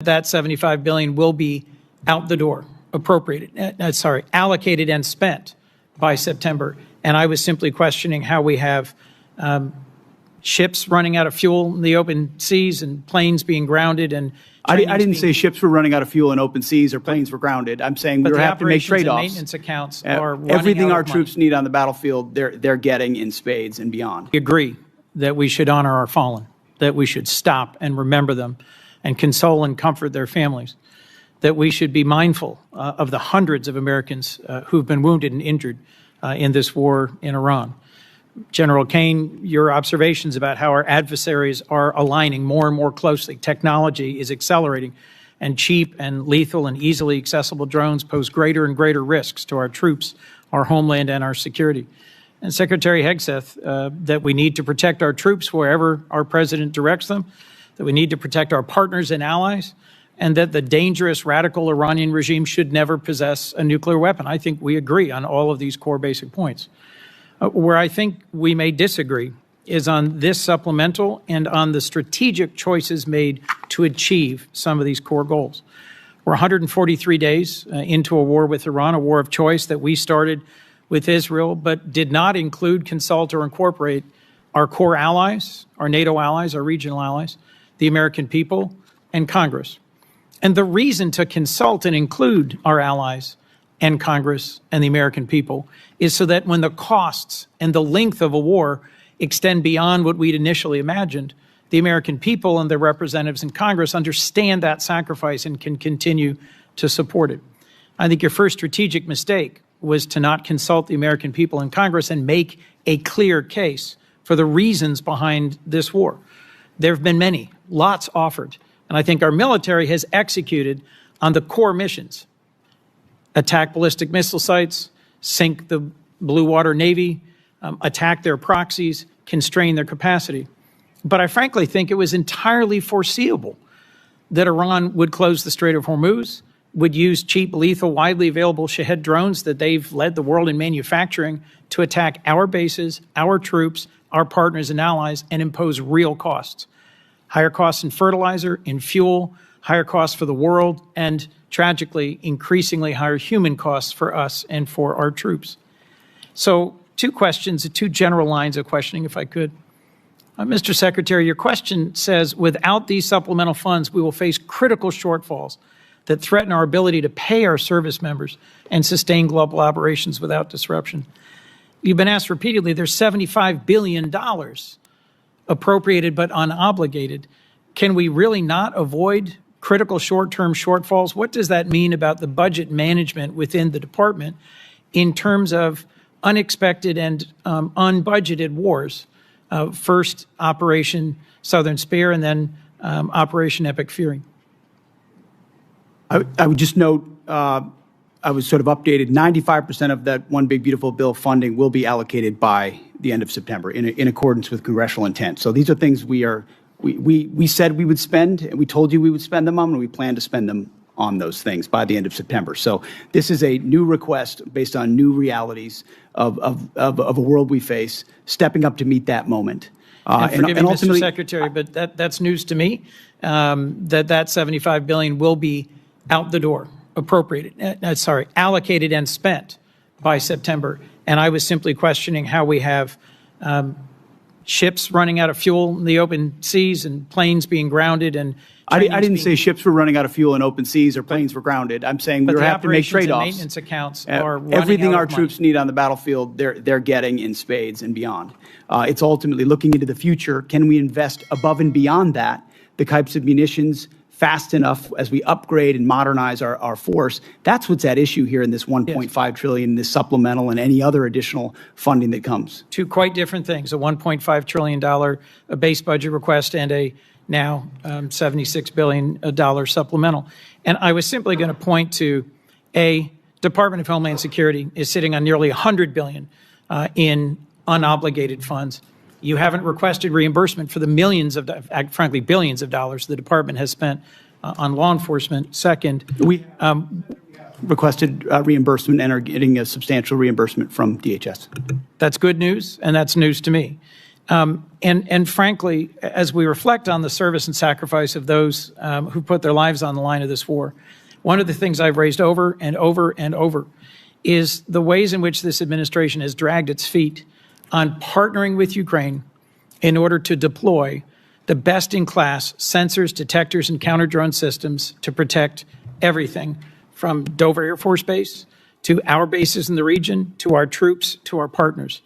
That $75 billion will be out the door, allocated and spent by September. And I was simply questioning how we have ships running out of fuel in the open seas and planes being grounded. And I didn't say ships were running out of fuel in open seas or planes were grounded. I'm saying we have to make trade-offs. Maintenance accounts are running everything out our of money. troops need on the battlefield, they're getting in spades and beyond. We agree that we should honor our fallen, that we should stop and remember them and console and comfort their families, that we should be mindful of the hundreds of Americans who've been wounded and injured in this war in Iran. General Kane, your observations about how our adversaries are aligning more and more closely. Technology is accelerating, and cheap and lethal and easily accessible drones pose greater and greater risks to our troops, our homeland, and our security. And Secretary Hegseth, that we need to protect our troops wherever our president directs them, that we need to protect our partners and allies, and that the dangerous radical Iranian regime should never possess a nuclear weapon. I think we agree on all of these core basic points. Where I think we may disagree is on this supplemental and on the strategic choices made to achieve some of these core goals. We're 143 days into a war with Iran, a war of choice that we started with Israel, but did not include, consult, or incorporate our core allies, our NATO allies, our regional allies, the American people, and Congress. And the reason to consult and include our allies and Congress and the American people is so that when the costs and the length of a war extend beyond what we'd initially imagined, the American people and their representatives in Congress understand that sacrifice and can continue to support it. I think your first strategic mistake was to not consult the American people in Congress and make a clear case for the reasons behind this war. There have been many, lots offered, and I think our military has executed on the core missions: attack ballistic missile sites, sink the Blue Water Navy, attack their proxies, constrain their capacity. But I frankly think it was entirely foreseeable that Iran would close the Strait of Hormuz, would use cheap, lethal, widely available Shahed drones that they've led the world in manufacturing to attack our bases, our troops, our partners and allies, and impose real costs. Higher costs in fertilizer, in fuel, higher costs for the world, and tragically, increasingly higher human costs for us and for our troops. So, two questions, two general lines of questioning, if I could. Mr. Secretary, your question says, without these supplemental funds, we will face critical shortfalls that threaten our ability to pay our service members and sustain global operations without disruption. You've been asked repeatedly, there's $75 billion appropriated but unobligated. Can we really not avoid critical short-term shortfalls? What does that mean about the budget management within the department in terms of unexpected and unbudgeted wars? First, Operation Southern Spear, and then Operation Epic Fury. I would just note, I was sort of updated, 95% of that One Big Beautiful Bill funding will be allocated by the end of September in accordance with congressional intent. So these are things we said we would spend, and we told you we would spend them on, and we plan to spend them on those things by the end of September. So this is a new request based on new realities of a world we face, stepping up to meet that moment. And forgive me, Mr. Secretary, but that's news to me, that $75 billion will be out the door, allocated and spent by September. And I was simply questioning how we have ships running out of fuel in the open seas and planes being grounded. And I didn't say ships were running out of fuel in open seas or planes were grounded. I'm saying we have to make trade-offs. Maintenance accounts are running everything out our of troops money. need on the battlefield, they're getting in spades and beyond. It's ultimately looking into the future. Can we invest above and beyond that, the types of munitions, fast enough as we upgrade and modernize our force? That's what's at issue here in this $1.5 trillion, this supplemental, and any other additional funding that comes. Two quite different things: a $1.5 trillion base budget request and a now $76 billion supplemental. And I was simply going to point to Department of Homeland Security is sitting on nearly $100 billion in unobligated funds. You haven't requested reimbursement for the millions of, frankly, billions of dollars the department has spent on law enforcement. Second, we requested reimbursement and are getting a substantial reimbursement from DHS. That's good news, and that's news to me. And frankly, as we reflect on the service and sacrifice of those who put their lives on the line of this war, one of the things I've raised over and over and over is the ways in which this administration has dragged its feet on partnering with Ukraine in order to deploy the best-in-class sensors, detectors, and counter-drone systems to protect everything from Dover Air Force Base to our bases in the region, to our troops, to our partners.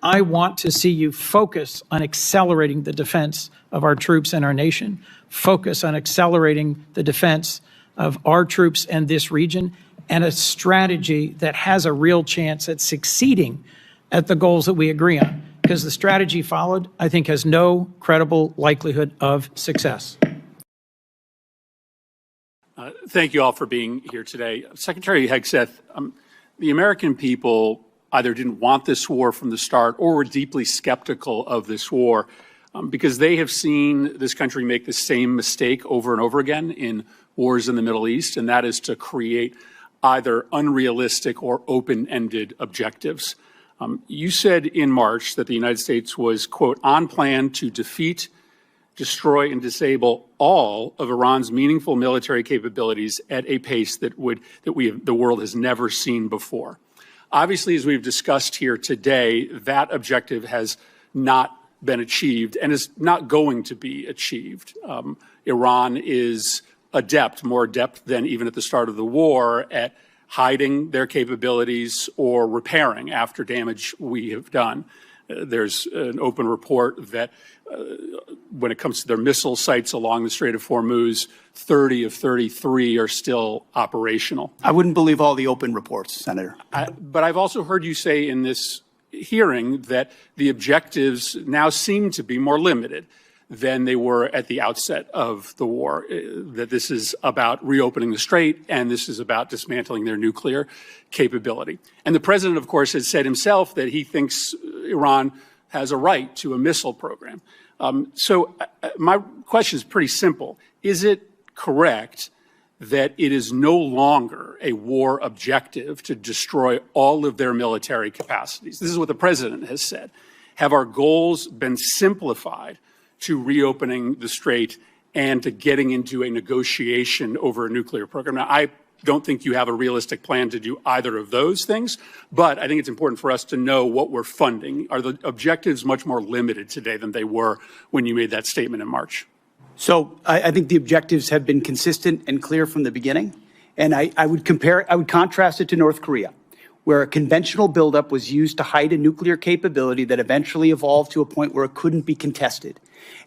I want to see you focus on accelerating the defense of our troops and our nation, focus on accelerating the defense of our troops and this region, and a strategy that has a real chance at succeeding at the goals that we agree on. Because the strategy followed, I think, has no credible likelihood of success. Thank you all for being here today. Secretary Hegseth, the American people either didn't want this war from the start or were deeply skeptical of this war because they have seen this country make the same mistake over and over again in wars in the Middle East, and that is to create either unrealistic or open-ended objectives. You said in March that the United States was, quote, on plan to defeat, destroy, and disable all of Iran's meaningful military capabilities at a pace that the world has never seen before. Obviously, as we've discussed here today, that objective has not been achieved and is not going to be achieved. Iran is adept, more adept than even at the start of the war, at hiding their capabilities or repairing after damage we have done. There's an open report that when it comes to their missile sites along the Strait of Hormuz, 30 of 33 are still operational. I wouldn't believe all the open reports, Senator. But I've also heard you say in this hearing that the objectives now seem to be more limited than they were at the outset of the war, that this is about reopening the strait and this is about dismantling their nuclear capability. And the president, of course, has said himself that he thinks Iran has a right to a missile program. So my question is pretty simple. Is it correct that it is no longer a war objective to destroy all of their military capacities? This is what the president has said. Have our goals been simplified to reopening the strait and to getting into a negotiation over a nuclear program? Now, I don't think you have a realistic plan to do either of those things, but I think it's important for us to know what we're funding. Are the objectives much more limited today than they were when you made that statement in March? So I think the objectives have been consistent and clear from the beginning. And I would contrast it to North Korea, where a conventional buildup was used to hide a nuclear capability that eventually evolved to a point where it couldn't be contested.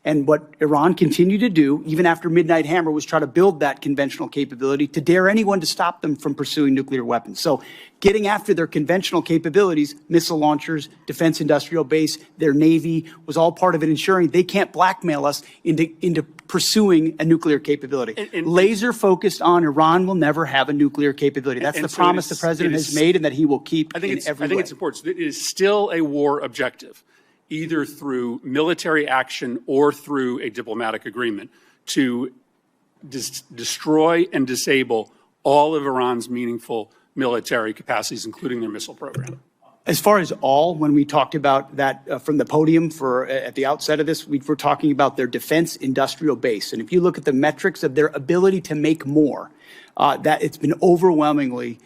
And what Iran continued to do, even after Midnight Hammer, was try to build that conventional capability to dare anyone to stop them from pursuing nuclear weapons. So getting after their conventional capabilities, missile launchers, defense industrial base, their Navy, was all part of it ensuring they can't blackmail us into pursuing a nuclear capability. And laser focused on Iran will never have a nuclear capability. That's the promise the president has made and that he will keep in every way. I think it's important. So it is still a war objective, either through military action or through a diplomatic agreement, to destroy and disable all of Iran's meaningful military capacities, including their missile program. As far as all, when we talked about that from the podium at the outset of this, we were talking about their defense industrial base. And if you look at the metrics of their ability to make more, that it's been overwhelmingly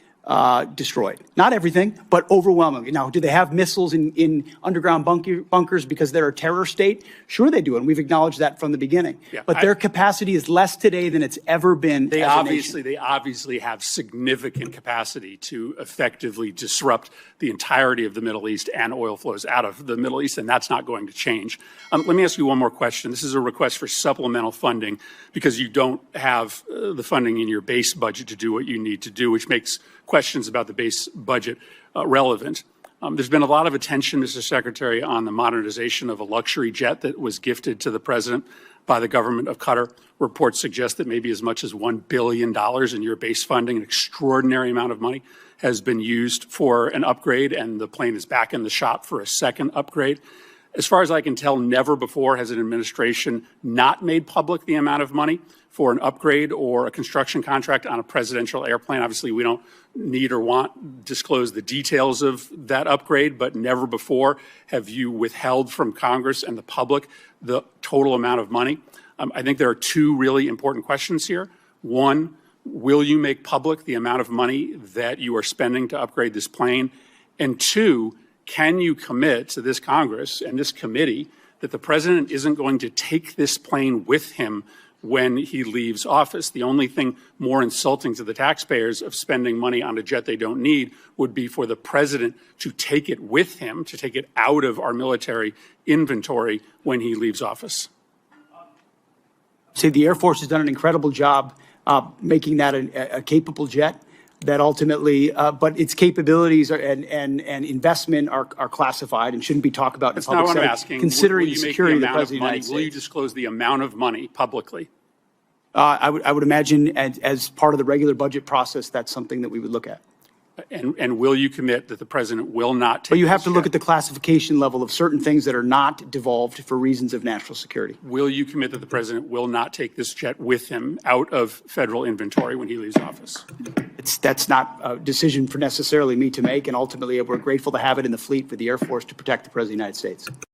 destroyed. Not everything, but overwhelmingly. Now, do they have missiles in underground bunkers because they're a terror state? Sure they do, and we've acknowledged that from the beginning. Yeah, but their capacity is less today than it's ever been. They obviously have significant capacity to effectively disrupt the entirety of the Middle East and oil flows out of the Middle East, and that's not going to change. Let me ask you one more question. This is a request for supplemental funding because you don't have the funding in your base budget to do what you need to do, which makes questions about the base budget relevant. There's been a lot of attention, Mr. Secretary, on the modernization of a luxury jet that was gifted to the president by the government of Qatar. Reports suggest that maybe as much as $1 billion in your base funding, an extraordinary amount of money, has been used for an upgrade, and the plane is back in the shop for a second upgrade. As far as I can tell, never before has an administration not made public the amount of money for an upgrade or a construction contract on a presidential airplane. Obviously, we don't need or want disclose the details of that upgrade, but never before have you withheld from Congress and the public the total amount of money. I think there are two really important questions here. One, will you make public the amount of money that you are spending to upgrade this plane? And two, can you commit to this Congress and this committee that the president isn't going to take this plane with him when he leaves office? The only thing more insulting to the taxpayers of spending money on a jet they don't need would be for the president to take it with him, to take it out of our military inventory when he leaves office. Say the Air Force has done an incredible job making that a capable jet that ultimately, but its capabilities and investment are classified and shouldn't be talked about in That's public not what I'm setting, asking. considering Will the you make security of the amount President of the United States. Will you disclose the amount of money publicly? I would imagine as part of the regular budget process, that's something that we would look at. And will you commit that the president will not take But you have this to look jet? at the classification level of certain things that are not devolved for reasons of national security. Will you commit that the president will not take this jet with him out of federal inventory when he leaves office? That's not a decision for necessarily me to make, and ultimately we're grateful to have it in the fleet for the Air Force to protect the President of the United States.